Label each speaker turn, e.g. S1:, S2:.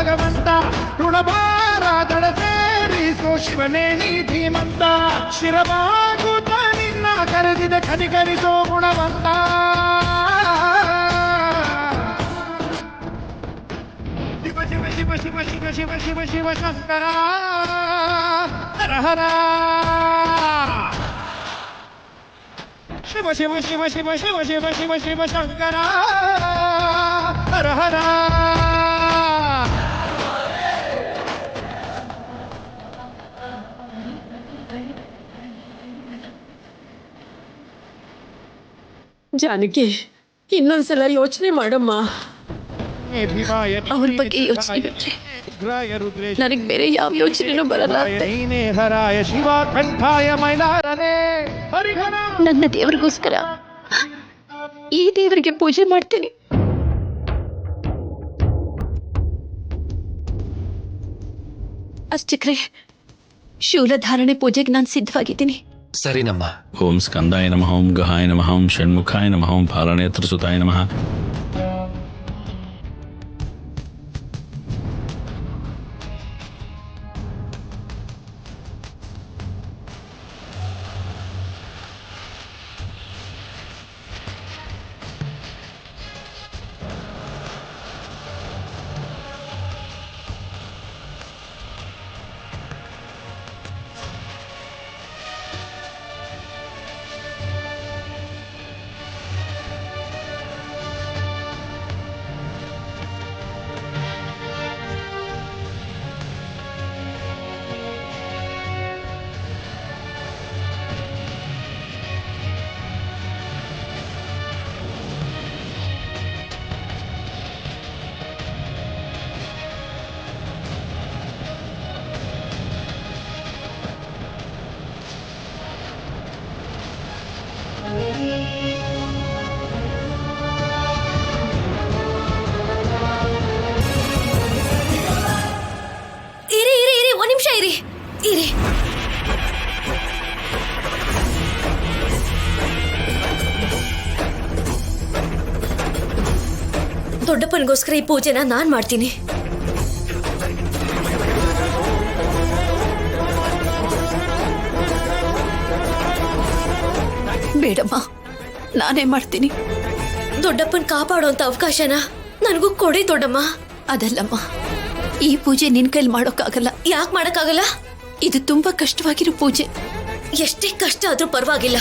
S1: ಭಗವಂತ ಋಣಭಾರ ದಡ ಸೇರಿಸೋ ಶಿವನೇ ನೀ ಧೀಮಂತ ಶಿರವಾಗುತ್ತ ನಿನ್ನ ಕರೆದಿದೆ ಕನಿಕರಿಸೋ ಗುಣವಂತ ಶಿವ ಶಿವ ಶಿವ ಶಿವ ಶಿವ ಶಿವ ಶಿವ ಶಂಕರ ಹರ ಹರ ಶಿವ ಶಿವ ಶಿವ ಶಿವ ಶಿವ ಶಿವ ಶಿವ ಶಿವ ಶಂಕರ ಹರ ಹರ
S2: ಜಾನಕಿ ಇನ್ನೊಂದ್ಸಲ ಯೋಚನೆ ಮಾಡಮ್ಮ. ಅವ್ರ ಬಗ್ಗೆ ಯೋಚನೆ ಬಿಟ್ರೆ ನನಗೆ ಬೇರೆ ಯಾವ ಯೋಚನೆನೂ ಬರಲ್ಲ. ನನ್ನ ದೇವರಿಗೋಸ್ಕರ ಈ ದೇವರಿಗೆ ಪೂಜೆ ಮಾಡ್ತೀನಿ. ಅಷ್ಟಕ್ರೆ ಶೂಲಧಾರಣೆ ಪೂಜೆಗೆ ನಾನು ಸಿದ್ಧವಾಗಿದ್ದೀನಿ.
S3: ಸರಿನಮ್ಮ.
S4: ಓಂ ಸ್ಕಂದಾಯ ನಮಃ, ಓಂ ಗಹಾಯ ನಮಃ, ಓಂ ಷಣ್ಮುಖಾಯ ನಮಃ, ಓಂ ಪಾಲನೇತ್ರ ಸುತಾಯ ನಮಃ.
S5: ಇರಿ. ದೊಡ್ಡಪ್ಪನಿಗೋಸ್ಕರ ಈ ಪೂಜೆನ ನಾನ್ ಮಾಡ್ತೀನಿ.
S2: ಬೇಡಮ್ಮ, ನಾನೇ ಮಾಡ್ತೀನಿ.
S5: ದೊಡ್ಡಪ್ಪನ್ ಕಾಪಾಡುವಂತ ಅವಕಾಶನ ನನಗೂ ಕೊಡಿ ದೊಡ್ಡಮ್ಮ.
S2: ಅದಲ್ಲಮ್ಮ, ಈ ಪೂಜೆ ನಿನ್ ಕೈಲಿ ಮಾಡೋಕ್ಕಾಗಲ್ಲ.
S5: ಯಾಕೆ ಮಾಡಕ್ಕಾಗಲ್ಲ?
S2: ಇದು ತುಂಬಾ ಕಷ್ಟವಾಗಿರೋ ಪೂಜೆ.
S5: ಎಷ್ಟೇ ಕಷ್ಟ ಆದ್ರೂ ಪರವಾಗಿಲ್ಲ.